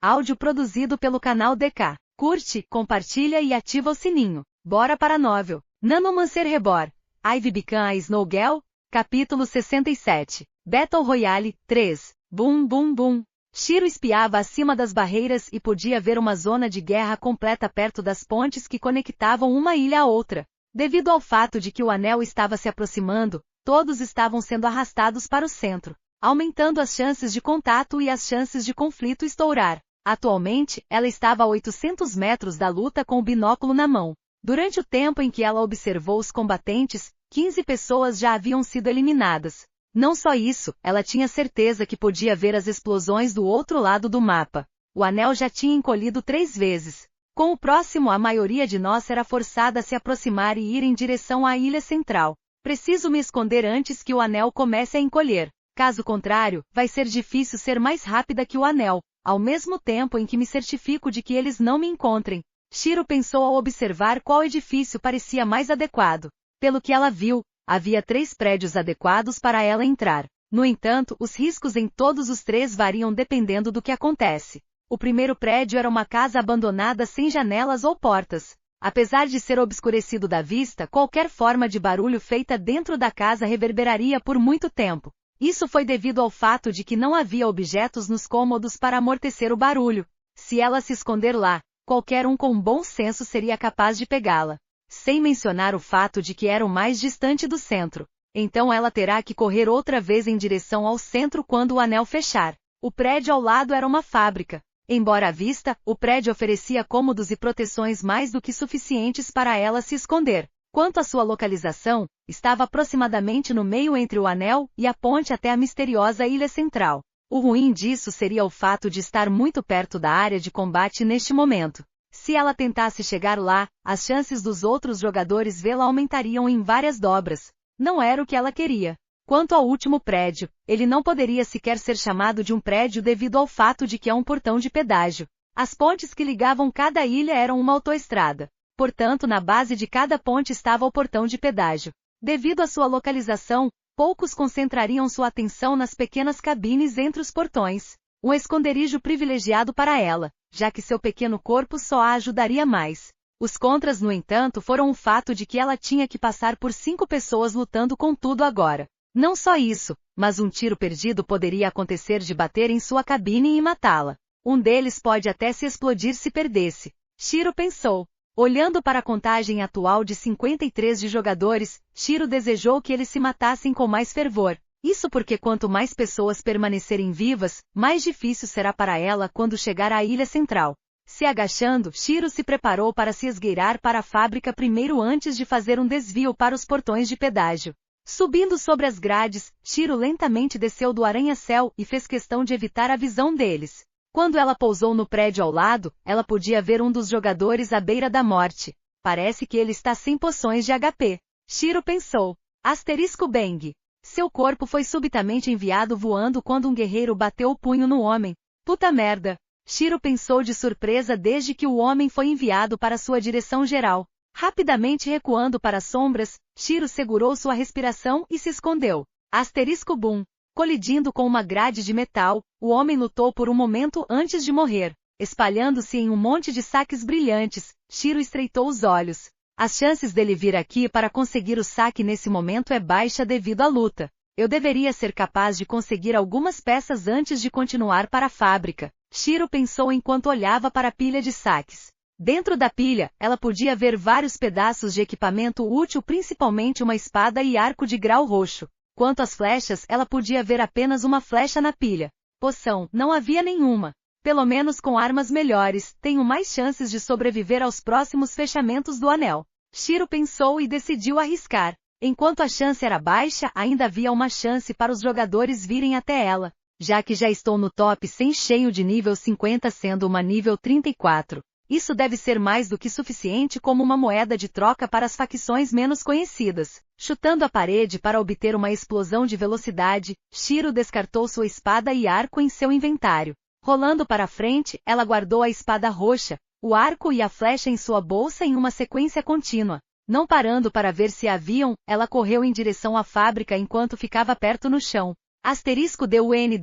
Áudio produzido pelo canal DK. Curte, compartilha e ativa o sininho. Bora para a novel. Nanomancer Reborn. Ivy Become a Snow Girl? Capítulo 67. Battle Royale 3. Bum bum bum. Shiro espiava acima das barreiras e podia ver uma zona de guerra completa perto das pontes que conectavam uma ilha à outra. Devido ao fato de que o anel estava se aproximando, todos estavam sendo arrastados para o centro, aumentando as chances de contato e as chances de conflito estourar. Atualmente, ela estava a 800 metros da luta com o binóculo na mão. Durante o tempo em que ela observou os combatentes, 15 pessoas já haviam sido eliminadas. Não só isso, ela tinha certeza que podia ver as explosões do outro lado do mapa. O anel já tinha encolhido 3 vezes. Com o próximo, a maioria de nós será forçada a se aproximar e ir em direção à ilha central. Preciso me esconder antes que o anel comece a encolher. Caso contrário, vai ser difícil ser mais rápida que o anel, ao mesmo tempo em que me certifico de que eles não me encontrem. Shiro pensou ao observar qual edifício parecia mais adequado. Pelo que ela viu, havia 3 prédios adequados para ela entrar. No entanto, os riscos em todos os 3 variam dependendo do que acontece. O primeiro prédio era uma casa abandonada sem janelas ou portas. Apesar de ser obscurecido da vista, qualquer forma de barulho feita dentro da casa reverberaria por muito tempo. Isso foi devido ao fato de que não havia objetos nos cômodos para amortecer o barulho. Se ela se esconder lá, qualquer um com bom senso seria capaz de pegá-la. Sem mencionar o fato de que era o mais distante do centro. Então ela terá que correr outra vez em direção ao centro quando o anel fechar. O prédio ao lado era uma fábrica. Embora à vista, o prédio oferecia cômodos e proteções mais do que suficientes para ela se esconder. Quanto à sua localização, estava aproximadamente no meio entre o anel e a ponte até a misteriosa ilha central. O ruim disso seria o fato de estar muito perto da área de combate neste momento. Se ela tentasse chegar lá, as chances dos outros jogadores vê-la aumentariam em várias dobras. Não era o que ela queria. Quanto ao último prédio, ele não poderia sequer ser chamado de um prédio devido ao fato de que é um portão de pedágio. As pontes que ligavam cada ilha eram uma autoestrada. Portanto, na base de cada ponte estava o portão de pedágio. Devido à sua localização, poucos concentrariam sua atenção nas pequenas cabines entre os portões. Um esconderijo privilegiado para ela, já que seu pequeno corpo só a ajudaria mais. Os contras, no entanto, foram o fato de que ela tinha que passar por 5 pessoas lutando com tudo agora. Não só isso, mas um tiro perdido poderia acontecer de bater em sua cabine e matá-la. Um deles pode até se explodir se perdesse. Shiro pensou. Olhando para a contagem atual de 53 de jogadores, Shiro desejou que eles se matassem com mais fervor. Isso porque quanto mais pessoas permanecerem vivas, mais difícil será para ela quando chegar à ilha central. Se agachando, Shiro se preparou para se esgueirar para a fábrica primeiro antes de fazer um desvio para os portões de pedágio. Subindo sobre as grades, Shiro lentamente desceu do arranha-céu e fez questão de evitar a visão deles. Quando ela pousou no prédio ao lado, ela podia ver um dos jogadores à beira da morte. Parece que ele está sem poções de HP. Shiro pensou. Asterisco bang. Seu corpo foi subitamente enviado voando quando um guerreiro bateu o punho no homem. Puta merda. Shiro pensou de surpresa desde que o homem foi enviado para sua direção geral. Rapidamente recuando para as sombras, Shiro segurou sua respiração e se escondeu. Asterisco boom. Colidindo com uma grade de metal, o homem lutou por um momento antes de morrer. Espalhando-se em um monte de saques brilhantes, Shiro estreitou os olhos. As chances dele vir aqui para conseguir o saque nesse momento é baixa devido à luta. Eu deveria ser capaz de conseguir algumas peças antes de continuar para a fábrica. Shiro pensou enquanto olhava para a pilha de saques. Dentro da pilha, ela podia ver vários pedaços de equipamento útil, principalmente uma espada e arco de grau roxo. Quanto às flechas, ela podia ver apenas uma flecha na pilha. Poção, não havia nenhuma. Pelo menos com armas melhores, tenho mais chances de sobreviver aos próximos fechamentos do anel. Shiro pensou e decidiu arriscar. Enquanto a chance era baixa, ainda havia uma chance para os jogadores virem até ela. Já que já estou no top 100 cheio de nível 50 sendo uma nível 34. Isso deve ser mais do que suficiente como uma moeda de troca para as facções menos conhecidas. Chutando a parede para obter uma explosão de velocidade, Shiro descartou sua espada e arco em seu inventário. Rolando para frente, ela guardou a espada roxa, o arco e a flecha em sua bolsa em uma sequência contínua. Não parando para ver se haviam, ela correu em direção à fábrica enquanto ficava perto no chão. Asterisco deu N.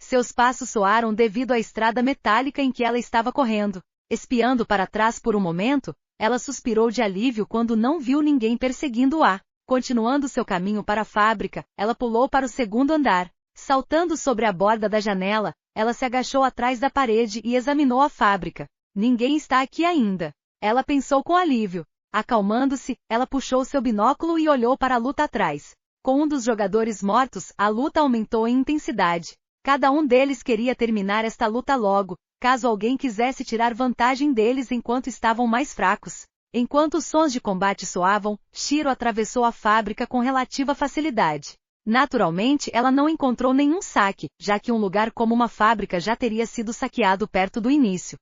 Seus passos soaram devido à estrada metálica em que ela estava correndo. Espiando para trás por um momento, ela suspirou de alívio quando não viu ninguém perseguindo-a. Continuando seu caminho para a fábrica, ela pulou para o segundo andar. Saltando sobre a borda da janela, ela se agachou atrás da parede e examinou a fábrica. Ninguém está aqui ainda. Ela pensou com alívio. Acalmando-se, ela puxou seu binóculo e olhou para a luta atrás. Com um dos jogadores mortos, a luta aumentou em intensidade. Cada um deles queria terminar esta luta logo, caso alguém quisesse tirar vantagem deles enquanto estavam mais fracos. Enquanto os sons de combate soavam, Shiro atravessou a fábrica com relativa facilidade. Naturalmente, ela não encontrou nenhum saque, já que um lugar como uma fábrica já teria sido saqueado perto do início.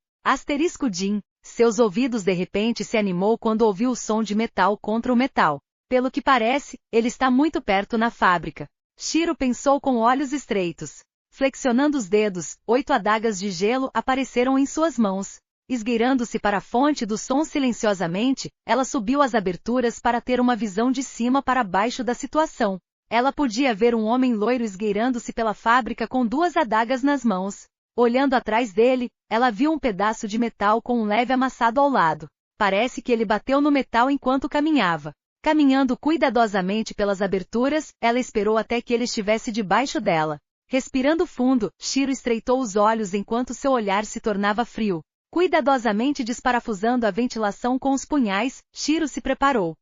Jin. Seus ouvidos de repente se animou quando ouviu o som de metal contra o metal. Pelo que parece, ele está muito perto na fábrica. Shiro pensou com olhos estreitos. Flexionando os dedos, 8 adagas de gelo apareceram em suas mãos. Esgueirando-se para a fonte do som silenciosamente, ela subiu as aberturas para ter uma visão de cima para baixo da situação. Ela podia ver um homem loiro esgueirando-se pela fábrica com 2 adagas nas mãos. Olhando atrás dele, ela viu um pedaço de metal com um leve amassado ao lado. Parece que ele bateu no metal enquanto caminhava. Caminhando cuidadosamente pelas aberturas, ela esperou até que ele estivesse debaixo dela. Respirando fundo, Shiro estreitou os olhos enquanto seu olhar se tornava frio. Cuidadosamente desparafusando a ventilação com os punhais, Shiro se preparou.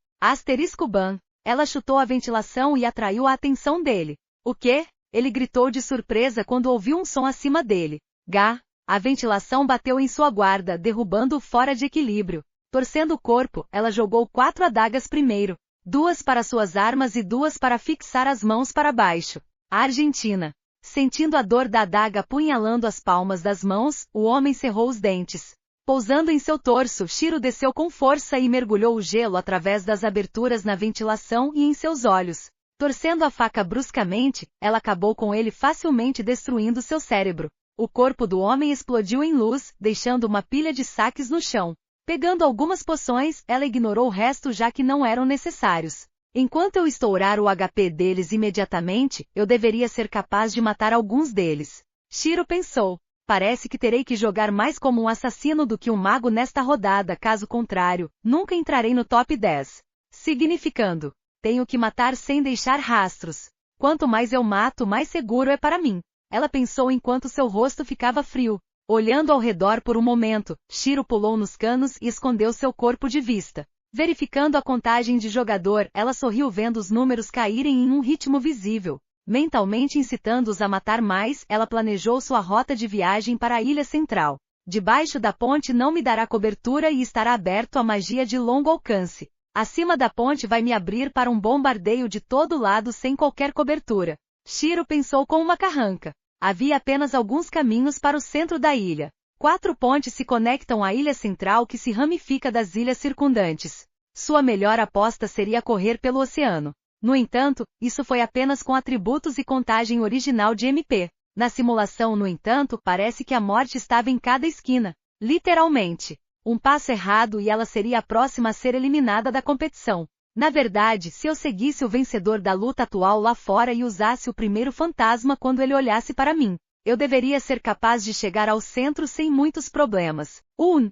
Ban. Ela chutou a ventilação e atraiu a atenção dele. O quê? Ele gritou de surpresa quando ouviu um som acima dele. Gá! A ventilação bateu em sua guarda, derrubando-o fora de equilíbrio. Torcendo o corpo, ela jogou 4 adagas primeiro. 2 para suas armas e 2 para fixar as mãos para baixo. A Argentina. Sentindo a dor da adaga apunhalando as palmas das mãos, o homem cerrou os dentes. Pousando em seu torso, Shiro desceu com força e mergulhou o gelo através das aberturas na ventilação e em seus olhos. Torcendo a faca bruscamente, ela acabou com ele facilmente destruindo seu cérebro. O corpo do homem explodiu em luz, deixando uma pilha de saques no chão. Pegando algumas poções, ela ignorou o resto já que não eram necessários. Enquanto eu estourar o HP deles imediatamente, eu deveria ser capaz de matar alguns deles. Shiro pensou. Parece que terei que jogar mais como um assassino do que um mago nesta rodada, caso contrário, nunca entrarei no top 10. Significando, tenho que matar sem deixar rastros. Quanto mais eu mato, mais seguro é para mim. Ela pensou enquanto seu rosto ficava frio. Olhando ao redor por um momento, Shiro pulou nos canos e escondeu seu corpo de vista. Verificando a contagem de jogador, ela sorriu vendo os números caírem em um ritmo visível. Mentalmente incitando-os a matar mais, ela planejou sua rota de viagem para a ilha central. Debaixo da ponte não me dará cobertura e estará aberto a magia de longo alcance. Acima da ponte vai me abrir para um bombardeio de todo lado sem qualquer cobertura. Shiro pensou com uma carranca. Havia apenas alguns caminhos para o centro da ilha. 4 pontes se conectam à ilha central que se ramifica das ilhas circundantes. Sua melhor aposta seria correr pelo oceano. No entanto, isso foi apenas com atributos e contagem original de MP. Na simulação, no entanto, parece que a morte estava em cada esquina. Literalmente. Um passo errado e ela seria a próxima a ser eliminada da competição. Na verdade, se eu seguisse o vencedor da luta atual lá fora e usasse o primeiro fantasma quando ele olhasse para mim, eu deveria ser capaz de chegar ao centro sem muitos problemas.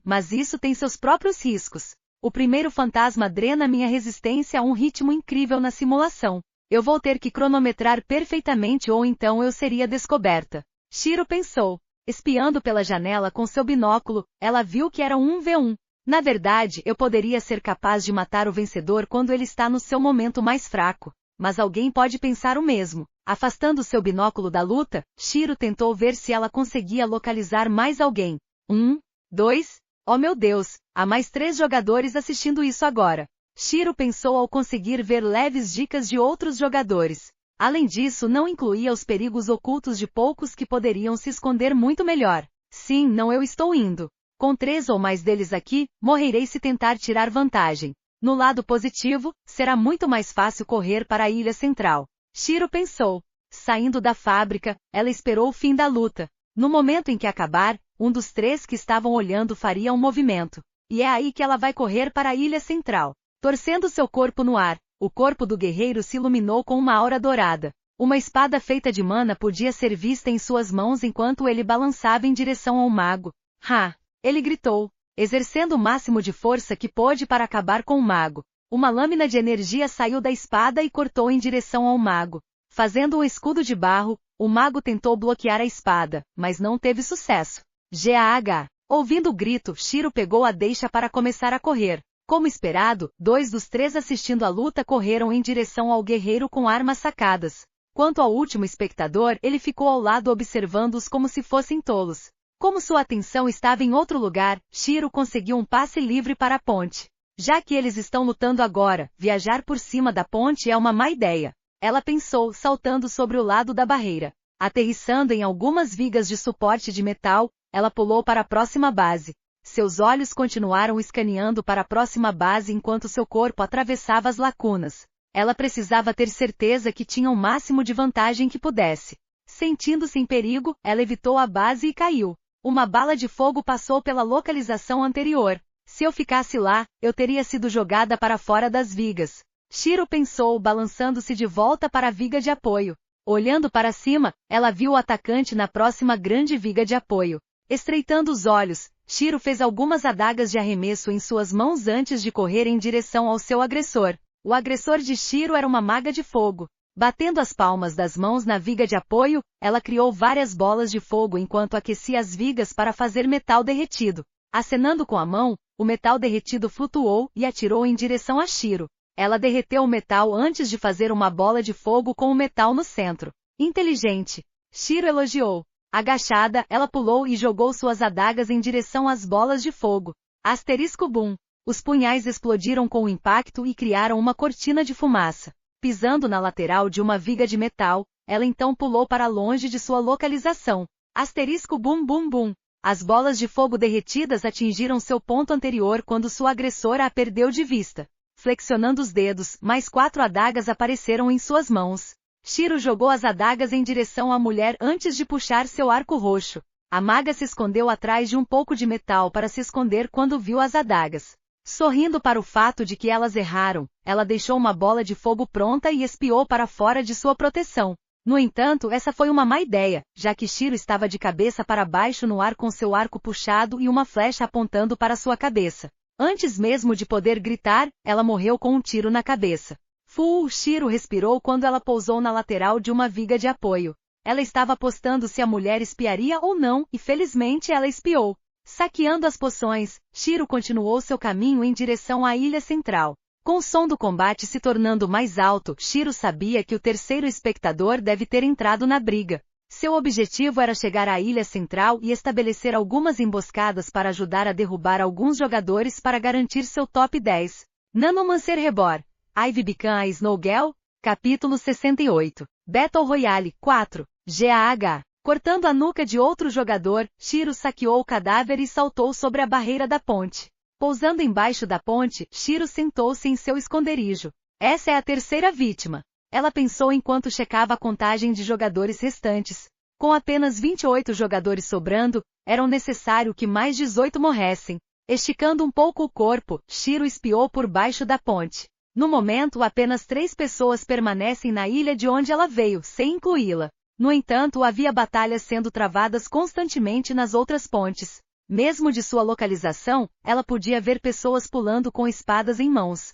Mas isso tem seus próprios riscos. O primeiro fantasma drena minha resistência a um ritmo incrível na simulação. Eu vou ter que cronometrar perfeitamente ou então eu seria descoberta. Shiro pensou. Espiando pela janela com seu binóculo, ela viu que era um 1v1. Na verdade, eu poderia ser capaz de matar o vencedor quando ele está no seu momento mais fraco. Mas alguém pode pensar o mesmo. Afastando seu binóculo da luta, Shiro tentou ver se ela conseguia localizar mais alguém. 2... Oh meu Deus, há mais 3 jogadores assistindo isso agora. Shiro pensou ao conseguir ver leves dicas de outros jogadores. Além disso, não incluía os perigos ocultos de poucos que poderiam se esconder muito melhor. Sim, não, eu estou indo. Com 3 ou mais deles aqui, morrerei se tentar tirar vantagem. No lado positivo, será muito mais fácil correr para a ilha central. Shiro pensou. Saindo da fábrica, ela esperou o fim da luta. No momento em que acabar, um dos 3 que estavam olhando faria um movimento. E é aí que ela vai correr para a ilha central. Torcendo seu corpo no ar, o corpo do guerreiro se iluminou com uma aura dourada. Uma espada feita de mana podia ser vista em suas mãos enquanto ele balançava em direção ao mago. Ha! Ele gritou, exercendo o máximo de força que pôde para acabar com o mago. Uma lâmina de energia saiu da espada e cortou em direção ao mago. Fazendo um escudo de barro, o mago tentou bloquear a espada, mas não teve sucesso. GAH. Ouvindo o grito, Shiro pegou a deixa para começar a correr. Como esperado, 2 dos 3 assistindo à luta correram em direção ao guerreiro com armas sacadas. Quanto ao último espectador, ele ficou ao lado observando-os como se fossem tolos. Como sua atenção estava em outro lugar, Shiro conseguiu um passe livre para a ponte. Já que eles estão lutando agora, viajar por cima da ponte é uma má ideia. Ela pensou, saltando sobre o lado da barreira. Aterrissando em algumas vigas de suporte de metal, ela pulou para a próxima base. Seus olhos continuaram escaneando para a próxima base enquanto seu corpo atravessava as lacunas. Ela precisava ter certeza que tinha o máximo de vantagem que pudesse. Sentindo-se em perigo, ela evitou a base e caiu. Uma bala de fogo passou pela localização anterior. Se eu ficasse lá, eu teria sido jogada para fora das vigas. Shiro pensou, balançando-se de volta para a viga de apoio. Olhando para cima, ela viu o atacante na próxima grande viga de apoio. Estreitando os olhos, Shiro fez algumas adagas de arremesso em suas mãos antes de correr em direção ao seu agressor. O agressor de Shiro era uma maga de fogo. Batendo as palmas das mãos na viga de apoio, ela criou várias bolas de fogo enquanto aquecia as vigas para fazer metal derretido. Acenando com a mão, o metal derretido flutuou e atirou em direção a Shiro. Ela derreteu o metal antes de fazer uma bola de fogo com o metal no centro. Inteligente. Shiro elogiou. Agachada, ela pulou e jogou suas adagas em direção às bolas de fogo. Asterisco boom. Os punhais explodiram com o impacto e criaram uma cortina de fumaça. Pisando na lateral de uma viga de metal, ela então pulou para longe de sua localização. Asterisco boom boom boom. As bolas de fogo derretidas atingiram seu ponto anterior quando sua agressora a perdeu de vista. Flexionando os dedos, mais 4 adagas apareceram em suas mãos. Shiro jogou as adagas em direção à mulher antes de puxar seu arco roxo. A maga se escondeu atrás de um pouco de metal para se esconder quando viu as adagas. Sorrindo para o fato de que elas erraram, ela deixou uma bola de fogo pronta e espiou para fora de sua proteção. No entanto, essa foi uma má ideia, já que Shiro estava de cabeça para baixo no ar com seu arco puxado e uma flecha apontando para sua cabeça. Antes mesmo de poder gritar, ela morreu com um tiro na cabeça. Shiro respirou quando ela pousou na lateral de uma viga de apoio. Ela estava apostando se a mulher espiaria ou não, e felizmente ela espiou. Saqueando as poções, Shiro continuou seu caminho em direção à ilha central. Com o som do combate se tornando mais alto, Shiro sabia que o terceiro espectador deve ter entrado na briga. Seu objetivo era chegar à ilha central e estabelecer algumas emboscadas para ajudar a derrubar alguns jogadores para garantir seu top 10. Nanomancer Reborn. Ivy Bican Snowgirl, capítulo 68. Battle Royale 4. GAH. Cortando a nuca de outro jogador, Shiro saqueou o cadáver e saltou sobre a barreira da ponte. Pousando embaixo da ponte, Shiro sentou-se em seu esconderijo. Essa é a terceira vítima. Ela pensou enquanto checava a contagem de jogadores restantes. Com apenas 28 jogadores sobrando, era necessário que mais 18 morressem. Esticando um pouco o corpo, Shiro espiou por baixo da ponte. No momento, apenas 3 pessoas permanecem na ilha de onde ela veio, sem incluí-la. No entanto, havia batalhas sendo travadas constantemente nas outras pontes. Mesmo de sua localização, ela podia ver pessoas pulando com espadas em mãos.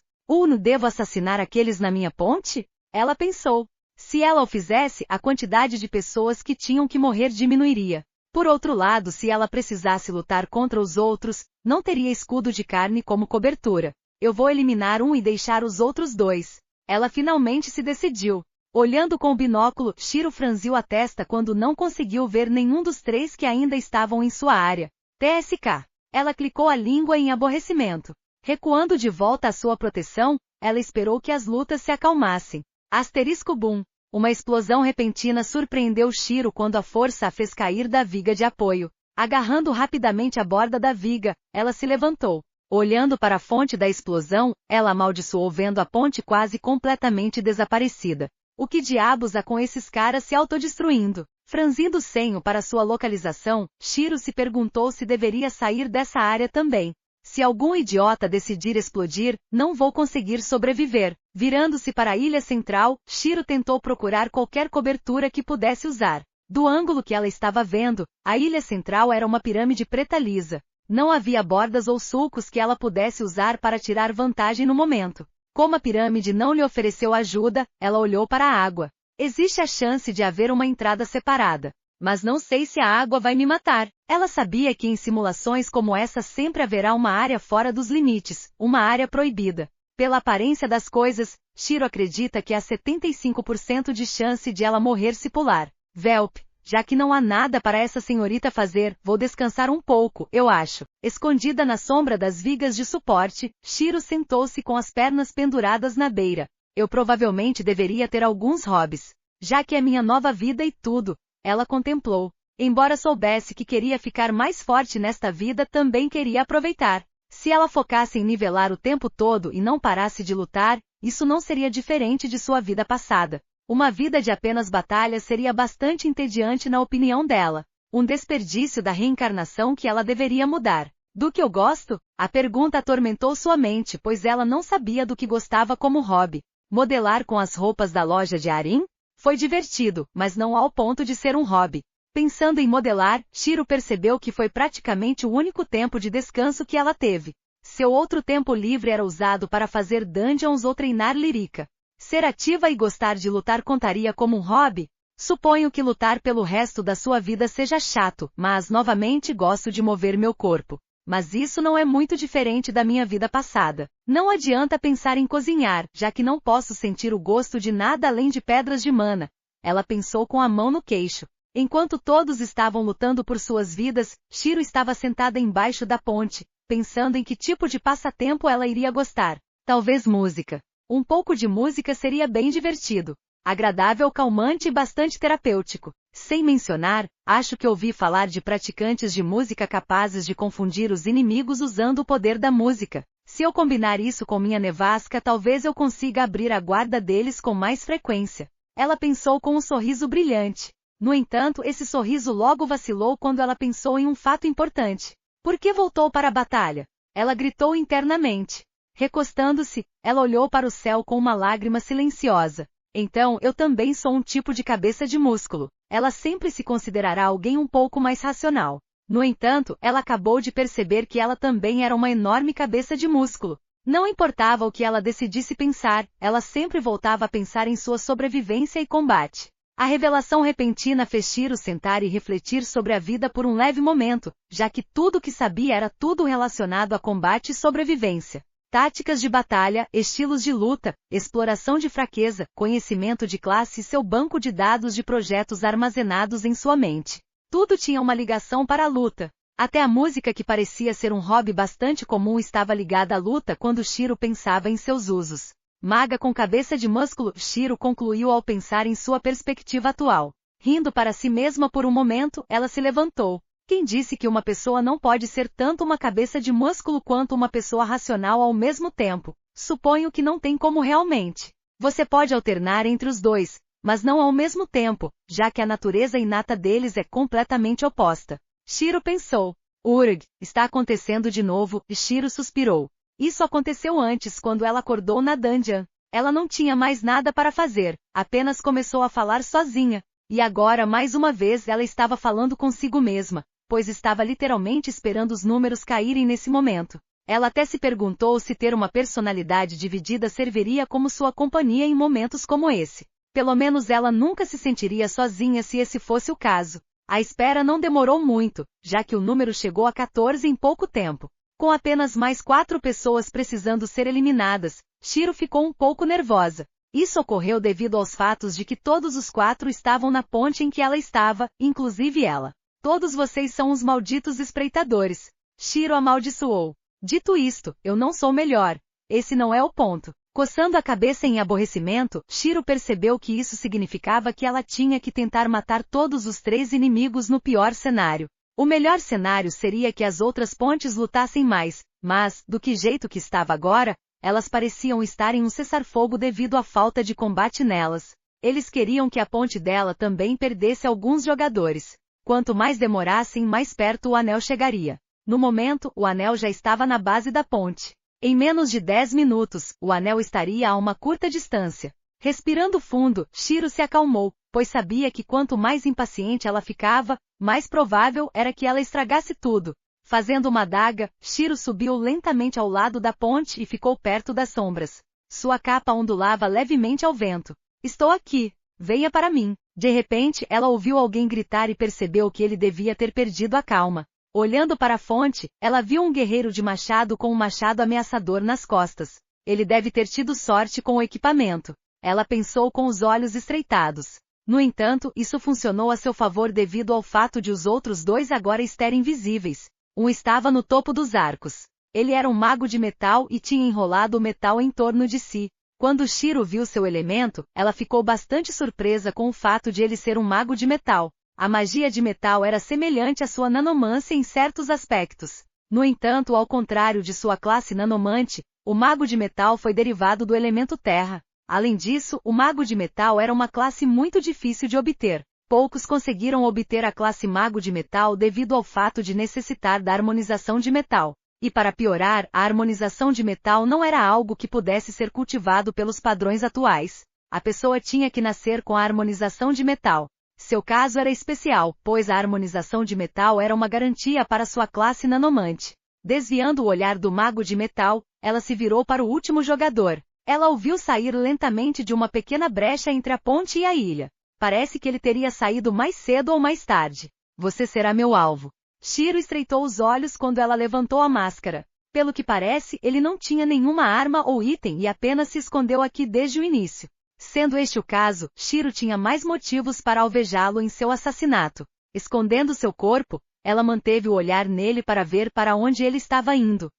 Devo assassinar aqueles na minha ponte? Ela pensou. Se ela o fizesse, a quantidade de pessoas que tinham que morrer diminuiria. Por outro lado, se ela precisasse lutar contra os outros, não teria escudo de carne como cobertura. Eu vou eliminar um e deixar os outros 2. Ela finalmente se decidiu. Olhando com o binóculo, Shiro franziu a testa quando não conseguiu ver nenhum dos 3 que ainda estavam em sua área. TSK. Ela clicou a língua em aborrecimento. Recuando de volta à sua proteção, ela esperou que as lutas se acalmassem. Asterisco boom. Uma explosão repentina surpreendeu Shiro quando a força a fez cair da viga de apoio. Agarrando rapidamente a borda da viga, ela se levantou. Olhando para a fonte da explosão, ela amaldiçoou vendo a ponte quase completamente desaparecida. O que diabos há com esses caras se autodestruindo? Franzindo o senho para sua localização, Shiro se perguntou se deveria sair dessa área também. Se algum idiota decidir explodir, não vou conseguir sobreviver. Virando-se para a ilha central, Shiro tentou procurar qualquer cobertura que pudesse usar. Do ângulo que ela estava vendo, a ilha central era uma pirâmide preta lisa. Não havia bordas ou sulcos que ela pudesse usar para tirar vantagem no momento. Como a pirâmide não lhe ofereceu ajuda, ela olhou para a água. Existe a chance de haver uma entrada separada. Mas não sei se a água vai me matar. Ela sabia que em simulações como essa sempre haverá uma área fora dos limites, uma área proibida. Pela aparência das coisas, Shiro acredita que há 75% de chance de ela morrer se pular. Velp, já que não há nada para essa senhorita fazer, vou descansar um pouco, eu acho. Escondida na sombra das vigas de suporte, Shiro sentou-se com as pernas penduradas na beira. Eu provavelmente deveria ter alguns hobbies. Já que é minha nova vida e tudo. Ela contemplou. Embora soubesse que queria ficar mais forte nesta vida, também queria aproveitar. Se ela focasse em nivelar o tempo todo e não parasse de lutar, isso não seria diferente de sua vida passada. Uma vida de apenas batalhas seria bastante entediante na opinião dela. Um desperdício da reencarnação que ela deveria mudar. Do que eu gosto? A pergunta atormentou sua mente, pois ela não sabia do que gostava como hobby. Modelar com as roupas da loja de Arin? Foi divertido, mas não ao ponto de ser um hobby. Pensando em modelar, Shiro percebeu que foi praticamente o único tempo de descanso que ela teve. Seu outro tempo livre era usado para fazer dungeons ou treinar lírica. Ser ativa e gostar de lutar contaria como um hobby? Suponho que lutar pelo resto da sua vida seja chato, mas novamente gosto de mover meu corpo. Mas isso não é muito diferente da minha vida passada. Não adianta pensar em cozinhar, já que não posso sentir o gosto de nada além de pedras de mana. Ela pensou com a mão no queixo. Enquanto todos estavam lutando por suas vidas, Shiro estava sentada embaixo da ponte, pensando em que tipo de passatempo ela iria gostar. Talvez música. Um pouco de música seria bem divertido. Agradável, calmante e bastante terapêutico. Sem mencionar, acho que ouvi falar de praticantes de música capazes de confundir os inimigos usando o poder da música. Se eu combinar isso com minha nevasca, talvez eu consiga abrir a guarda deles com mais frequência. Ela pensou com um sorriso brilhante. No entanto, esse sorriso logo vacilou quando ela pensou em um fato importante. Por que voltou para a batalha? Ela gritou internamente. Recostando-se, ela olhou para o céu com uma lágrima silenciosa. Então, eu também sou um tipo de cabeça de músculo. Ela sempre se considerará alguém um pouco mais racional. No entanto, ela acabou de perceber que ela também era uma enorme cabeça de músculo. Não importava o que ela decidisse pensar, ela sempre voltava a pensar em sua sobrevivência e combate. A revelação repentina fez Shiro sentar e refletir sobre a vida por um leve momento, já que tudo o que sabia era tudo relacionado a combate e sobrevivência. Táticas de batalha, estilos de luta, exploração de fraqueza, conhecimento de classe e seu banco de dados de projetos armazenados em sua mente. Tudo tinha uma ligação para a luta. Até a música que parecia ser um hobby bastante comum estava ligada à luta quando Shiro pensava em seus usos. Maga com cabeça de músculo, Shiro concluiu ao pensar em sua perspectiva atual. Rindo para si mesma por um momento, ela se levantou. Quem disse que uma pessoa não pode ser tanto uma cabeça de músculo quanto uma pessoa racional ao mesmo tempo? Suponho que não tem como realmente. Você pode alternar entre os dois, mas não ao mesmo tempo, já que a natureza inata deles é completamente oposta. Shiro pensou. Urg, está acontecendo de novo, e Shiro suspirou. Isso aconteceu antes quando ela acordou na dungeon. Ela não tinha mais nada para fazer, apenas começou a falar sozinha. E agora mais uma vez ela estava falando consigo mesma, pois estava literalmente esperando os números caírem nesse momento. Ela até se perguntou se ter uma personalidade dividida serviria como sua companhia em momentos como esse. Pelo menos ela nunca se sentiria sozinha se esse fosse o caso. A espera não demorou muito, já que o número chegou a 14 em pouco tempo. Com apenas mais 4 pessoas precisando ser eliminadas, Shiro ficou um pouco nervosa. Isso ocorreu devido aos fatos de que todos os 4 estavam na ponte em que ela estava, inclusive ela. Todos vocês são os malditos espreitadores. Shiro amaldiçoou. Dito isto, eu não sou melhor. Esse não é o ponto. Coçando a cabeça em aborrecimento, Shiro percebeu que isso significava que ela tinha que tentar matar todos os 3 inimigos no pior cenário. O melhor cenário seria que as outras pontes lutassem mais, mas, do que jeito que estava agora, elas pareciam estar em um cessar-fogo devido à falta de combate nelas. Eles queriam que a ponte dela também perdesse alguns jogadores. Quanto mais demorassem, mais perto o anel chegaria. No momento, o anel já estava na base da ponte. Em menos de 10 minutos, o anel estaria a uma curta distância. Respirando fundo, Shiro se acalmou, pois sabia que quanto mais impaciente ela ficava, mais provável era que ela estragasse tudo. Fazendo uma adaga, Shiro subiu lentamente ao lado da ponte e ficou perto das sombras. Sua capa ondulava levemente ao vento. Estou aqui. Venha para mim. De repente, ela ouviu alguém gritar e percebeu que ele devia ter perdido a calma. Olhando para a fonte, ela viu um guerreiro de machado com um machado ameaçador nas costas. Ele deve ter tido sorte com o equipamento. Ela pensou com os olhos estreitados. No entanto, isso funcionou a seu favor devido ao fato de os outros dois agora estarem invisíveis. Um estava no topo dos arcos. Ele era um mago de metal e tinha enrolado o metal em torno de si. Quando Shiro viu seu elemento, ela ficou bastante surpresa com o fato de ele ser um mago de metal. A magia de metal era semelhante à sua nanomância em certos aspectos. No entanto, ao contrário de sua classe nanomante, o mago de metal foi derivado do elemento terra. Além disso, o mago de metal era uma classe muito difícil de obter. Poucos conseguiram obter a classe mago de metal devido ao fato de necessitar da harmonização de metal. E para piorar, a harmonização de metal não era algo que pudesse ser cultivado pelos padrões atuais. A pessoa tinha que nascer com a harmonização de metal. Seu caso era especial, pois a harmonização de metal era uma garantia para sua classe nanomante. Desviando o olhar do mago de metal, ela se virou para o último jogador. Ela o viu sair lentamente de uma pequena brecha entre a ponte e a ilha. Parece que ele teria saído mais cedo ou mais tarde. Você será meu alvo. Shiro estreitou os olhos quando ela levantou a máscara. Pelo que parece, ele não tinha nenhuma arma ou item e apenas se escondeu aqui desde o início. Sendo este o caso, Shiro tinha mais motivos para alvejá-lo em seu assassinato. Escondendo seu corpo, ela manteve o olhar nele para ver para onde ele estava indo.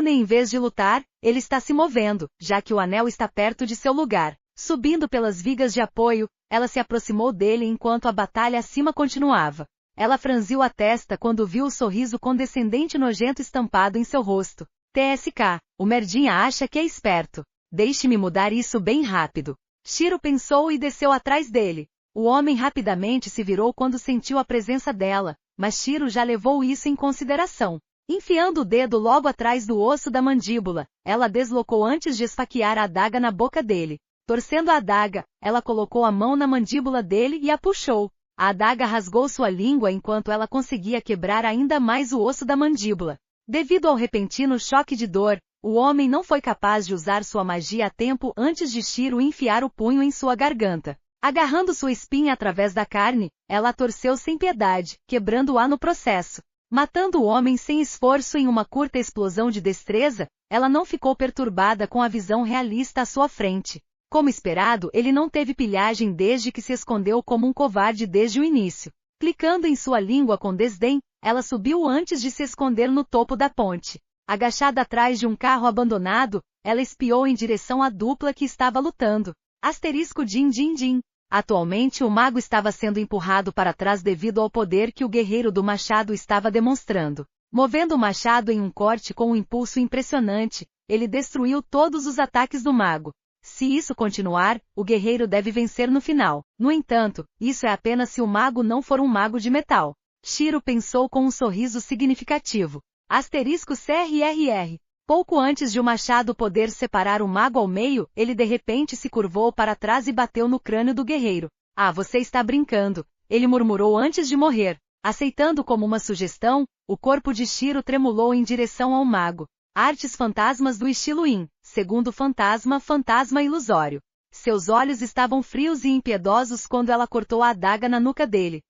Em vez de lutar, ele está se movendo, já que o anel está perto de seu lugar. Subindo pelas vigas de apoio, ela se aproximou dele enquanto a batalha acima continuava. Ela franziu a testa quando viu o sorriso condescendente nojento estampado em seu rosto. TSK, o merdinha acha que é esperto. Deixe-me mudar isso bem rápido. Shiro pensou e desceu atrás dele. O homem rapidamente se virou quando sentiu a presença dela, mas Shiro já levou isso em consideração. Enfiando o dedo logo atrás do osso da mandíbula, ela deslocou antes de esfaquear a adaga na boca dele. Torcendo a adaga, ela colocou a mão na mandíbula dele e a puxou. A adaga rasgou sua língua enquanto ela conseguia quebrar ainda mais o osso da mandíbula. Devido ao repentino choque de dor, o homem não foi capaz de usar sua magia a tempo antes de Shiro enfiar o punho em sua garganta. Agarrando sua espinha através da carne, ela a torceu sem piedade, quebrando-a no processo. Matando o homem sem esforço em uma curta explosão de destreza, ela não ficou perturbada com a visão realista à sua frente. Como esperado, ele não teve pilhagem desde que se escondeu como um covarde desde o início. Clicando em sua língua com desdém, ela subiu antes de se esconder no topo da ponte. Agachada atrás de um carro abandonado, ela espiou em direção à dupla que estava lutando. Din din din. Atualmente o mago estava sendo empurrado para trás devido ao poder que o guerreiro do machado estava demonstrando. Movendo o machado em um corte com um impulso impressionante, ele destruiu todos os ataques do mago. Se isso continuar, o guerreiro deve vencer no final. No entanto, isso é apenas se o mago não for um mago de metal. Shiro pensou com um sorriso significativo. *CRRR. Pouco antes de o machado poder separar o mago ao meio, ele de repente se curvou para trás e bateu no crânio do guerreiro. Ah, você está brincando, ele murmurou antes de morrer. Aceitando como uma sugestão, o corpo de Shiro tremulou em direção ao mago. Artes fantasmas do estilo Yin. Segundo fantasma ilusório. Seus olhos estavam frios e impiedosos quando ela cortou a adaga na nuca dele.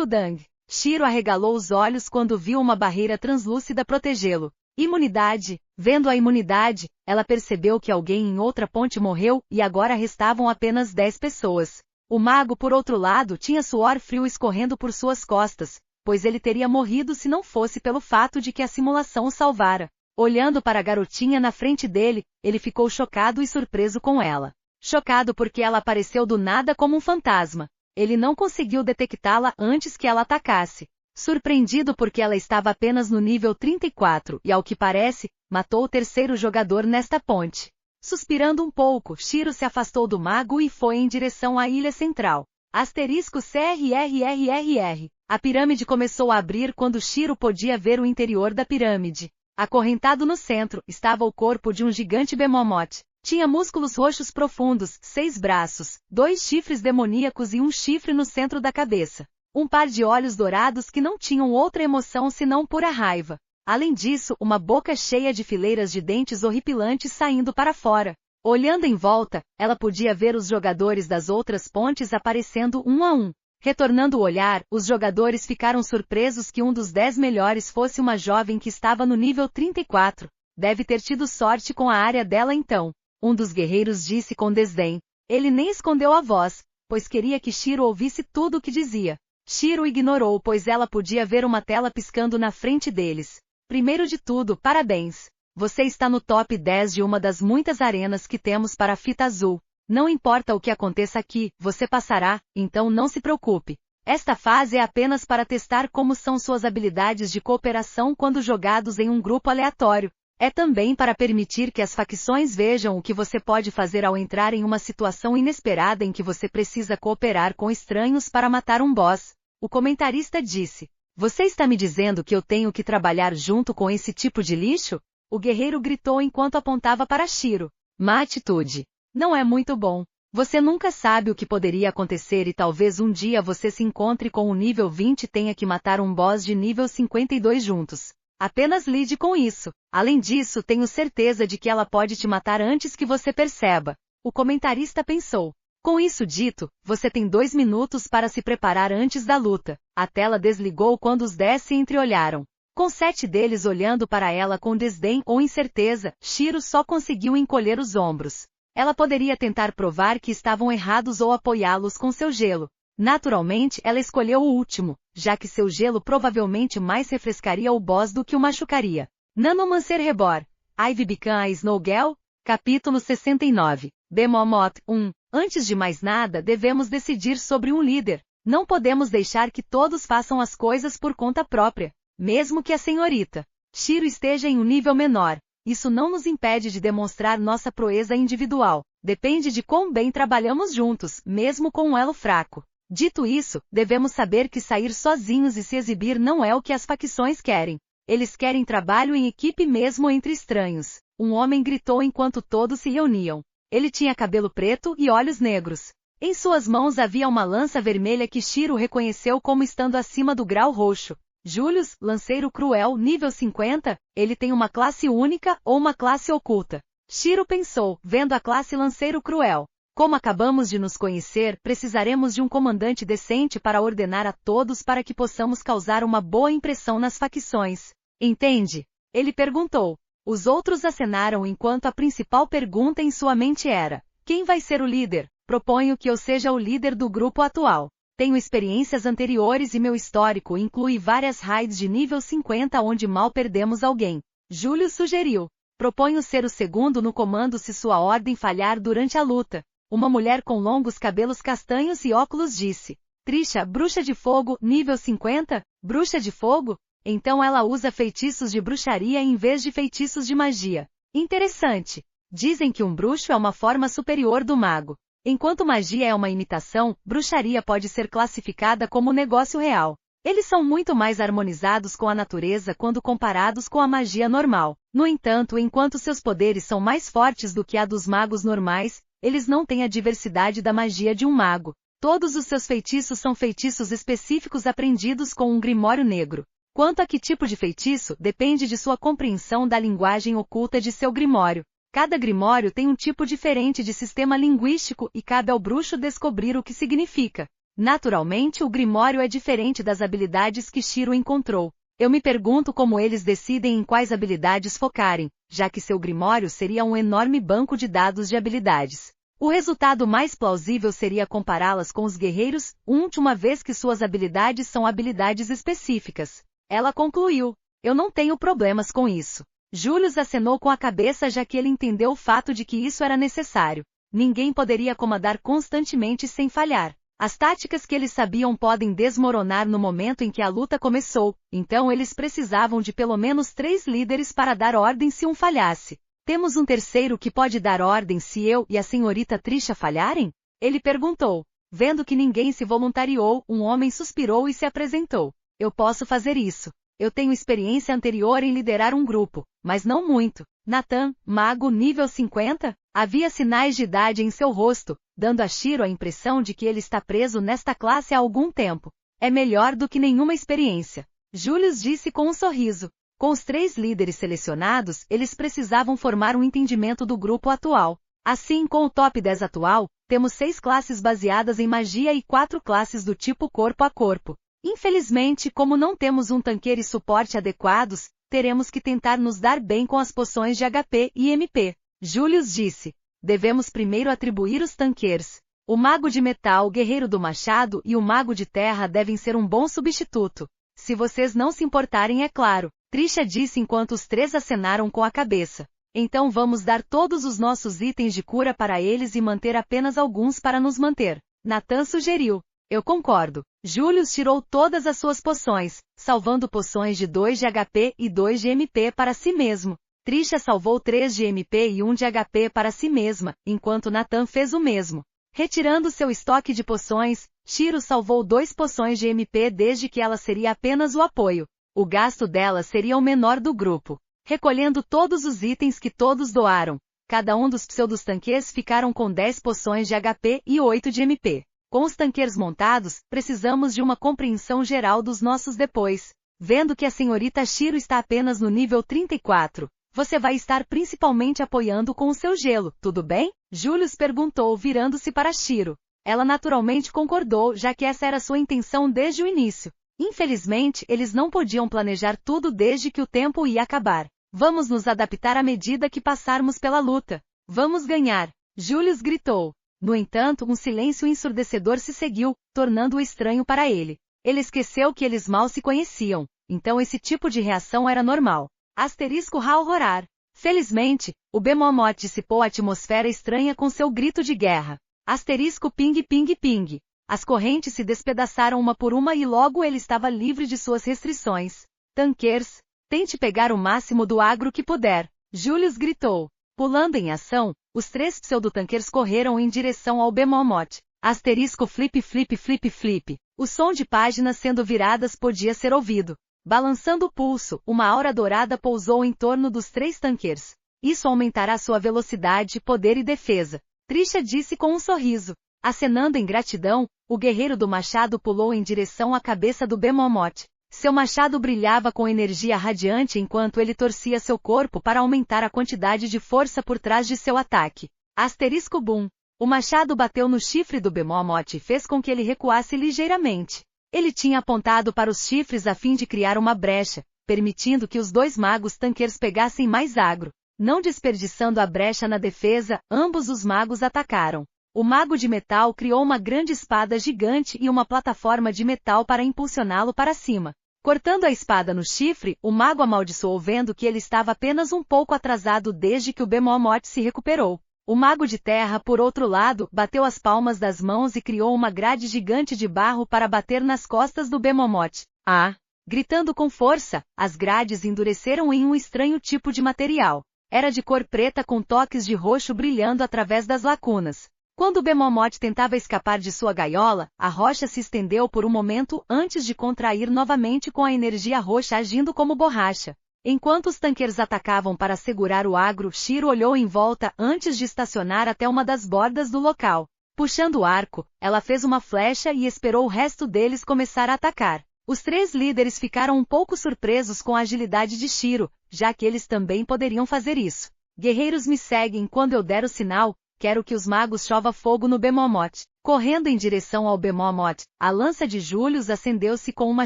*Dang. Shiro arregalou os olhos quando viu uma barreira translúcida protegê-lo. Imunidade. Vendo a imunidade, ela percebeu que alguém em outra ponte morreu e agora restavam apenas 10 pessoas. O mago, por outro lado, tinha suor frio escorrendo por suas costas, pois ele teria morrido se não fosse pelo fato de que a simulação o salvara. Olhando para a garotinha na frente dele, ele ficou chocado e surpreso com ela. Chocado porque ela apareceu do nada como um fantasma. Ele não conseguiu detectá-la antes que ela atacasse. Surpreendido porque ela estava apenas no nível 34 e, ao que parece, matou o terceiro jogador nesta ponte. Suspirando um pouco, Shiro se afastou do mago e foi em direção à ilha central. *CRRRRR. A pirâmide começou a abrir quando Shiro podia ver o interior da pirâmide. Acorrentado no centro, estava o corpo de um gigante Behemoth. Tinha músculos roxos profundos, 6 braços, 2 chifres demoníacos e um chifre no centro da cabeça. Um par de olhos dourados que não tinham outra emoção senão pura raiva. Além disso, uma boca cheia de fileiras de dentes horripilantes saindo para fora. Olhando em volta, ela podia ver os jogadores das outras pontes aparecendo um a um. Retornando o olhar, os jogadores ficaram surpresos que um dos 10 melhores fosse uma jovem que estava no nível 34. Deve ter tido sorte com a área dela então. Um dos guerreiros disse com desdém. Ele nem escondeu a voz, pois queria que Shiro ouvisse tudo o que dizia. Shiro ignorou, pois ela podia ver uma tela piscando na frente deles. Primeiro de tudo, parabéns. Você está no top 10 de uma das muitas arenas que temos para a fita azul. Não importa o que aconteça aqui, você passará, então não se preocupe. Esta fase é apenas para testar como são suas habilidades de cooperação quando jogados em um grupo aleatório. É também para permitir que as facções vejam o que você pode fazer ao entrar em uma situação inesperada em que você precisa cooperar com estranhos para matar um boss. O comentarista disse. Você está me dizendo que eu tenho que trabalhar junto com esse tipo de lixo? O guerreiro gritou enquanto apontava para Shiro. Má atitude. Não é muito bom. Você nunca sabe o que poderia acontecer e talvez um dia você se encontre com o nível 20 e tenha que matar um boss de nível 52 juntos. Apenas lide com isso. Além disso, tenho certeza de que ela pode te matar antes que você perceba. O comentarista pensou. Com isso dito, você tem 2 minutos para se preparar antes da luta. A tela desligou quando os 10 se entreolharam. Com 7 deles olhando para ela com desdém ou incerteza, Shiro só conseguiu encolher os ombros. Ela poderia tentar provar que estavam errados ou apoiá-los com seu gelo. Naturalmente, ela escolheu o último, já que seu gelo provavelmente mais refrescaria o boss do que o machucaria. Nanomancer Rebor. Ivy Bican a Snowgirl? Capítulo 69. Behemoth 1. Antes de mais nada, devemos decidir sobre um líder. Não podemos deixar que todos façam as coisas por conta própria, mesmo que a senhorita Shiro esteja em um nível menor. Isso não nos impede de demonstrar nossa proeza individual. Depende de quão bem trabalhamos juntos, mesmo com um elo fraco. Dito isso, devemos saber que sair sozinhos e se exibir não é o que as facções querem. Eles querem trabalho em equipe mesmo entre estranhos. Um homem gritou enquanto todos se reuniam. Ele tinha cabelo preto e olhos negros. Em suas mãos havia uma lança vermelha que Shiro reconheceu como estando acima do grau roxo. Julius, Lanceiro Cruel, nível 50, ele tem uma classe única ou uma classe oculta. Shiro pensou, vendo a classe Lanceiro Cruel. Como acabamos de nos conhecer, precisaremos de um comandante decente para ordenar a todos para que possamos causar uma boa impressão nas facções. Entende? Ele perguntou. Os outros acenaram enquanto a principal pergunta em sua mente era: quem vai ser o líder? Proponho que eu seja o líder do grupo atual. Tenho experiências anteriores e meu histórico inclui várias raids de nível 50 onde mal perdemos alguém. Júlio sugeriu. Proponho ser o segundo no comando se sua ordem falhar durante a luta. Uma mulher com longos cabelos castanhos e óculos disse. Trisha, bruxa de fogo, nível 50? Bruxa de fogo? Então ela usa feitiços de bruxaria em vez de feitiços de magia. Interessante. Dizem que um bruxo é uma forma superior do mago. Enquanto magia é uma imitação, bruxaria pode ser classificada como negócio real. Eles são muito mais harmonizados com a natureza quando comparados com a magia normal. No entanto, enquanto seus poderes são mais fortes do que a dos magos normais, eles não têm a diversidade da magia de um mago. Todos os seus feitiços são feitiços específicos aprendidos com um grimório negro. Quanto a que tipo de feitiço, depende de sua compreensão da linguagem oculta de seu grimório. Cada grimório tem um tipo diferente de sistema linguístico e cabe ao bruxo descobrir o que significa. Naturalmente, o grimório é diferente das habilidades que Shiro encontrou. Eu me pergunto como eles decidem em quais habilidades focarem, já que seu grimório seria um enorme banco de dados de habilidades. O resultado mais plausível seria compará-las com os guerreiros, uma vez que suas habilidades são habilidades específicas. Ela concluiu. Eu não tenho problemas com isso. Julius acenou com a cabeça já que ele entendeu o fato de que isso era necessário. Ninguém poderia comandar constantemente sem falhar. As táticas que eles sabiam podem desmoronar no momento em que a luta começou, então eles precisavam de pelo menos 3 líderes para dar ordem se um falhasse. Temos um terceiro que pode dar ordem se eu e a senhorita Trisha falharem? Ele perguntou. Vendo que ninguém se voluntariou, um homem suspirou e se apresentou. Eu posso fazer isso. Eu tenho experiência anterior em liderar um grupo, mas não muito. Nathan, mago nível 50? Havia sinais de idade em seu rosto, dando a Shiro a impressão de que ele está preso nesta classe há algum tempo. É melhor do que nenhuma experiência. Julius disse com um sorriso. Com os 3 líderes selecionados, eles precisavam formar um entendimento do grupo atual. Assim, com o top 10 atual, temos 6 classes baseadas em magia e 4 classes do tipo corpo a corpo. Infelizmente, como não temos um tanqueiro e suporte adequados, teremos que tentar nos dar bem com as poções de HP e MP. Julius disse. Devemos primeiro atribuir os tanqueiros. O mago de metal, o guerreiro do machado e o mago de terra devem ser um bom substituto. Se vocês não se importarem, é claro. Trisha disse enquanto os 3 acenaram com a cabeça. Então vamos dar todos os nossos itens de cura para eles e manter apenas alguns para nos manter. Nathan sugeriu. Eu concordo. Julius tirou todas as suas poções, salvando poções de 2 de HP e 2 de MP para si mesmo. Trisha salvou 3 de MP e 1 de HP para si mesma, enquanto Nathan fez o mesmo. Retirando seu estoque de poções, Shiro salvou 2 poções de MP desde que ela seria apenas o apoio. O gasto dela seria o menor do grupo. Recolhendo todos os itens que todos doaram, cada um dos pseudos-tanques ficaram com 10 poções de HP e 8 de MP. Com os tanqueiros montados, precisamos de uma compreensão geral dos nossos depois. Vendo que a senhorita Shiro está apenas no nível 34, você vai estar principalmente apoiando com o seu gelo, tudo bem? Julius perguntou virando-se para Shiro. Ela naturalmente concordou, já que essa era sua intenção desde o início. Infelizmente, eles não podiam planejar tudo desde que o tempo ia acabar. Vamos nos adaptar à medida que passarmos pela luta. Vamos ganhar! Julius gritou. No entanto, um silêncio ensurdecedor se seguiu, tornando-o estranho para ele. Ele esqueceu que eles mal se conheciam, então esse tipo de reação era normal. Asterisco Halrorar. Felizmente, o Bemomoth dissipou a atmosfera estranha com seu grito de guerra. Asterisco ping ping ping. As correntes se despedaçaram uma por uma e logo ele estava livre de suas restrições. Tanquers, tente pegar o máximo do agro que puder. Julius gritou. Pulando em ação, os 3 pseudo-tanquers correram em direção ao Bemomoth. Asterisco flip flip flip flip. O som de páginas sendo viradas podia ser ouvido. Balançando o pulso, uma aura dourada pousou em torno dos 3 tanquers. Isso aumentará sua velocidade, poder e defesa. Trisha disse com um sorriso. Acenando em gratidão, o guerreiro do machado pulou em direção à cabeça do Bemomoth. Seu machado brilhava com energia radiante enquanto ele torcia seu corpo para aumentar a quantidade de força por trás de seu ataque. Asterisco boom. O machado bateu no chifre do Bemomoth e fez com que ele recuasse ligeiramente. Ele tinha apontado para os chifres a fim de criar uma brecha, permitindo que os 2 magos tanqueiros pegassem mais agro. Não desperdiçando a brecha na defesa, ambos os magos atacaram. O mago de metal criou uma grande espada gigante e uma plataforma de metal para impulsioná-lo para cima. Cortando a espada no chifre, o mago amaldiçoou vendo que ele estava apenas um pouco atrasado desde que o Bemomoth se recuperou. O mago de terra, por outro lado, bateu as palmas das mãos e criou uma grade gigante de barro para bater nas costas do Bemomoth. Ah! Gritando com força, as grades endureceram em um estranho tipo de material. Era de cor preta com toques de roxo brilhando através das lacunas. Quando o Bemomoth tentava escapar de sua gaiola, a rocha se estendeu por um momento antes de contrair novamente com a energia roxa agindo como borracha. Enquanto os tanqueiros atacavam para segurar o agro, Shiro olhou em volta antes de estacionar até uma das bordas do local. Puxando o arco, ela fez uma flecha e esperou o resto deles começar a atacar. Os 3 líderes ficaram um pouco surpresos com a agilidade de Shiro, já que eles também poderiam fazer isso. Guerreiros me seguem quando eu der o sinal. Quero que os magos chova fogo no Bemomoth. Correndo em direção ao Bemomoth, a lança de Julius acendeu-se com uma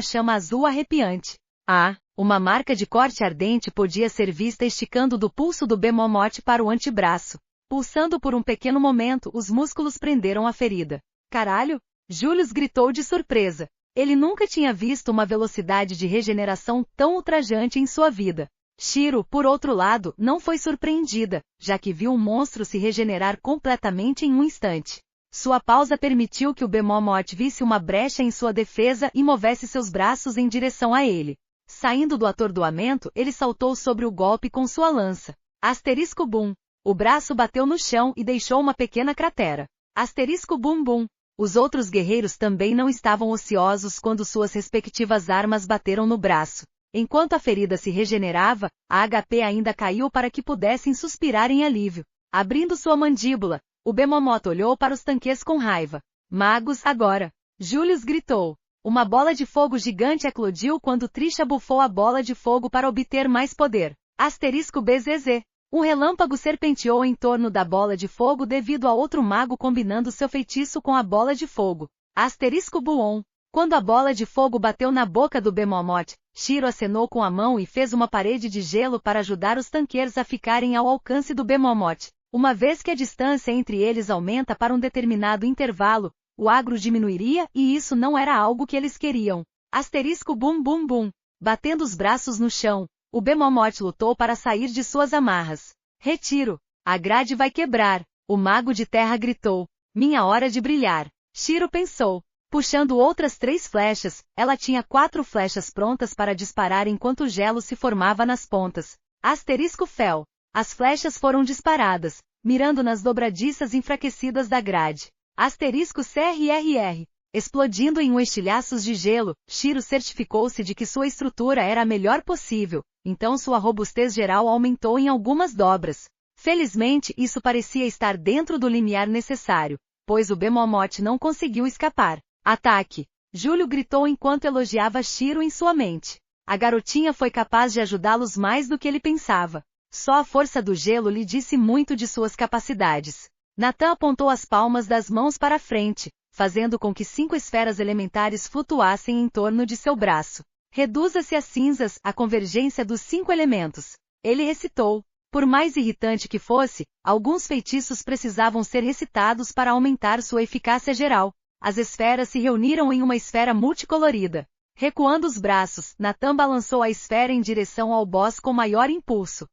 chama azul arrepiante. Ah! Uma marca de corte ardente podia ser vista esticando do pulso do Bemomoth para o antebraço. Pulsando por um pequeno momento, os músculos prenderam a ferida. Caralho! Julius gritou de surpresa. Ele nunca tinha visto uma velocidade de regeneração tão ultrajante em sua vida. Shiro, por outro lado, não foi surpreendida, já que viu um monstro se regenerar completamente em um instante. Sua pausa permitiu que o Bemomoth visse uma brecha em sua defesa e movesse seus braços em direção a ele. Saindo do atordoamento, ele saltou sobre o golpe com sua lança. Asterisco boom. O braço bateu no chão e deixou uma pequena cratera. Asterisco boom boom. Os outros guerreiros também não estavam ociosos quando suas respectivas armas bateram no braço. Enquanto a ferida se regenerava, a HP ainda caiu para que pudessem suspirar em alívio. Abrindo sua mandíbula, o Bemomoth olhou para os tanques com raiva. Magos, agora! Julius gritou. Uma bola de fogo gigante eclodiu quando Trisha bufou a bola de fogo para obter mais poder. *BZZ. Um relâmpago serpenteou em torno da bola de fogo devido a outro mago combinando seu feitiço com a bola de fogo. *Buon. Quando a bola de fogo bateu na boca do Bemomoth, Shiro acenou com a mão e fez uma parede de gelo para ajudar os tanqueiros a ficarem ao alcance do Bemomoth. Uma vez que a distância entre eles aumenta para um determinado intervalo, o agro diminuiria e isso não era algo que eles queriam. Bum bum bum. Batendo os braços no chão, o Bemomoth lutou para sair de suas amarras. Retiro. A grade vai quebrar. O mago de terra gritou. Minha hora de brilhar. Shiro pensou. Puxando outras 3 flechas, ela tinha 4 flechas prontas para disparar enquanto o gelo se formava nas pontas. Fel. As flechas foram disparadas, mirando nas dobradiças enfraquecidas da grade. CRRR. Explodindo em estilhaços de gelo, Shiro certificou-se de que sua estrutura era a melhor possível, então sua robustez geral aumentou em algumas dobras. Felizmente isso parecia estar dentro do limiar necessário, pois o Bemomoth não conseguiu escapar. Ataque! Júlio gritou enquanto elogiava Shiro em sua mente. A garotinha foi capaz de ajudá-los mais do que ele pensava. Só a força do gelo lhe disse muito de suas capacidades. Nathan apontou as palmas das mãos para frente, fazendo com que 5 esferas elementares flutuassem em torno de seu braço. Reduza-se a cinzas, a convergência dos 5 elementos. Ele recitou. Por mais irritante que fosse, alguns feitiços precisavam ser recitados para aumentar sua eficácia geral. As esferas se reuniram em uma esfera multicolorida. Recuando os braços, Nathan balançou a esfera em direção ao boss com maior impulso.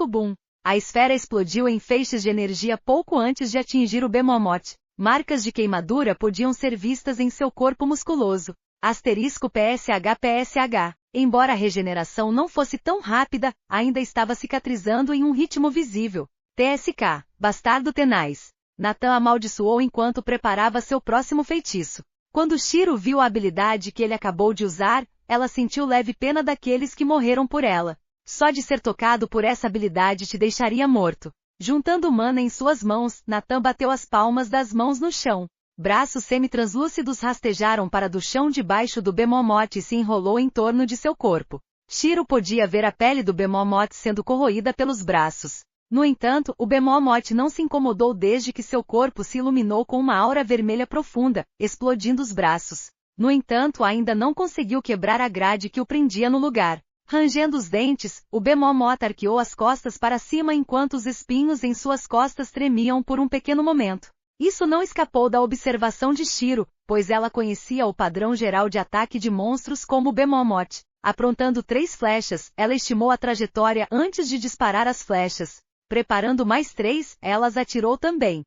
Boom. A esfera explodiu em feixes de energia pouco antes de atingir o Bemomoth. Marcas de queimadura podiam ser vistas em seu corpo musculoso. PSH. Embora a regeneração não fosse tão rápida, ainda estava cicatrizando em um ritmo visível. TSK. Bastardo tenaz. Nathan amaldiçoou enquanto preparava seu próximo feitiço. Quando Shiro viu a habilidade que ele acabou de usar, ela sentiu leve pena daqueles que morreram por ela. Só de ser tocado por essa habilidade te deixaria morto. Juntando mana em suas mãos, Nathan bateu as palmas das mãos no chão. Braços semi-translúcidos rastejaram para do chão debaixo do Bemomoth e se enrolou em torno de seu corpo. Shiro podia ver a pele do Bemomoth sendo corroída pelos braços. No entanto, o Bemomoth não se incomodou desde que seu corpo se iluminou com uma aura vermelha profunda, explodindo os braços. No entanto, ainda não conseguiu quebrar a grade que o prendia no lugar. Rangendo os dentes, o Bemomoth arqueou as costas para cima enquanto os espinhos em suas costas tremiam por um pequeno momento. Isso não escapou da observação de Shiro, pois ela conhecia o padrão geral de ataque de monstros como o Bemomoth. Aprontando 3 flechas, ela estimou a trajetória antes de disparar as flechas. Preparando mais 3, ela as atirou também.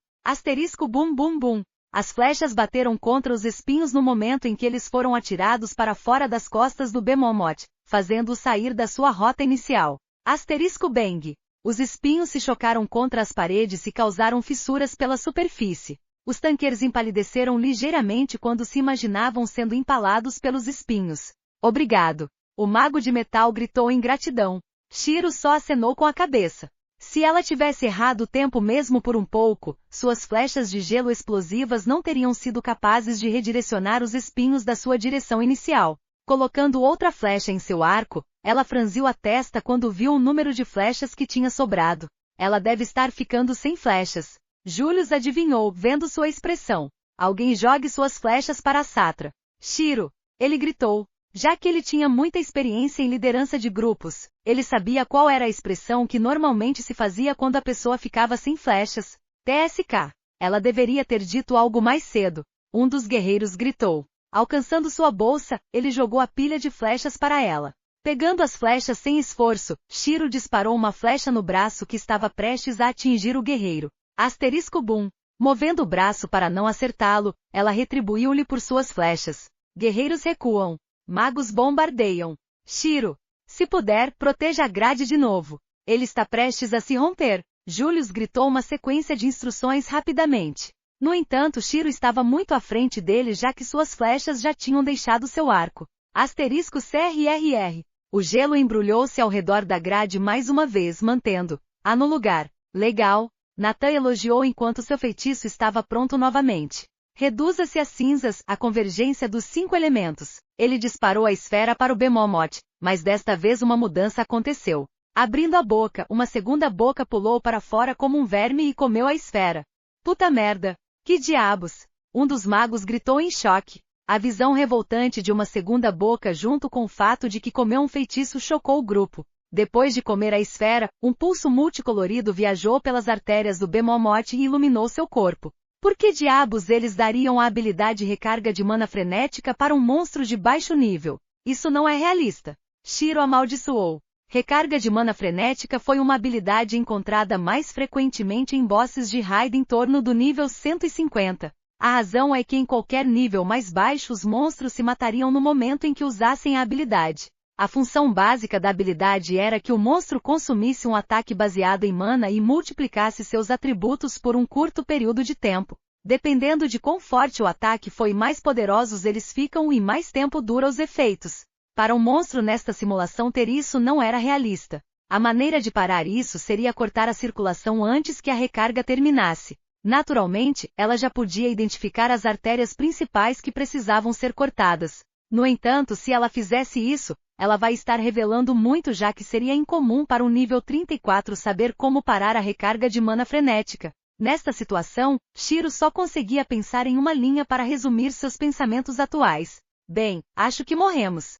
Bum bum bum. As flechas bateram contra os espinhos no momento em que eles foram atirados para fora das costas do Bemomoth, fazendo-o sair da sua rota inicial. Bang. Os espinhos se chocaram contra as paredes e causaram fissuras pela superfície. Os tanqueiros empalideceram ligeiramente quando se imaginavam sendo empalados pelos espinhos. Obrigado. O mago de metal gritou em gratidão. Shiro só acenou com a cabeça. Se ela tivesse errado o tempo mesmo por um pouco, suas flechas de gelo explosivas não teriam sido capazes de redirecionar os espinhos da sua direção inicial. Colocando outra flecha em seu arco, ela franziu a testa quando viu o número de flechas que tinha sobrado. Ela deve estar ficando sem flechas. Julius adivinhou, vendo sua expressão. Alguém jogue suas flechas para a Satra. Shiro! Ele gritou. Já que ele tinha muita experiência em liderança de grupos, ele sabia qual era a expressão que normalmente se fazia quando a pessoa ficava sem flechas. TSK. Ela deveria ter dito algo mais cedo. Um dos guerreiros gritou. Alcançando sua bolsa, ele jogou a pilha de flechas para ela. Pegando as flechas sem esforço, Shiro disparou uma flecha no braço que estava prestes a atingir o guerreiro. Boom. Movendo o braço para não acertá-lo, ela retribuiu-lhe por suas flechas. Guerreiros recuam. Magos bombardeiam. Shiro, se puder, proteja a grade de novo. Ele está prestes a se romper. Julius gritou uma sequência de instruções rapidamente. No entanto, Shiro estava muito à frente dele, já que suas flechas já tinham deixado seu arco. Asterisco CRRR. O gelo embrulhou-se ao redor da grade mais uma vez, mantendo-a no lugar. Legal. Nathan elogiou enquanto seu feitiço estava pronto novamente. Reduza-se a cinzas, a convergência dos 5 elementos. Ele disparou a esfera para o Bemomote, mas desta vez uma mudança aconteceu. Abrindo a boca, uma segunda boca pulou para fora como um verme e comeu a esfera. Puta merda! Que diabos! Um dos magos gritou em choque. A visão revoltante de uma segunda boca junto com o fato de que comeu um feitiço chocou o grupo. Depois de comer a esfera, um pulso multicolorido viajou pelas artérias do Bemomote e iluminou seu corpo. Por que diabos eles dariam a habilidade recarga de mana frenética para um monstro de baixo nível? Isso não é realista. Shiro amaldiçoou. Recarga de mana frenética foi uma habilidade encontrada mais frequentemente em bosses de raid em torno do nível 150. A razão é que em qualquer nível mais baixo os monstros se matariam no momento em que usassem a habilidade. A função básica da habilidade era que o monstro consumisse um ataque baseado em mana e multiplicasse seus atributos por um curto período de tempo. Dependendo de quão forte o ataque foi, mais poderosos eles ficam e mais tempo dura os efeitos. Para um monstro nesta simulação ter isso não era realista. A maneira de parar isso seria cortar a circulação antes que a recarga terminasse. Naturalmente, ela já podia identificar as artérias principais que precisavam ser cortadas. No entanto, se ela fizesse isso, ela vai estar revelando muito, já que seria incomum para um nível 34 saber como parar a recarga de mana frenética. Nesta situação, Shiro só conseguia pensar em uma linha para resumir seus pensamentos atuais. Bem, acho que morremos.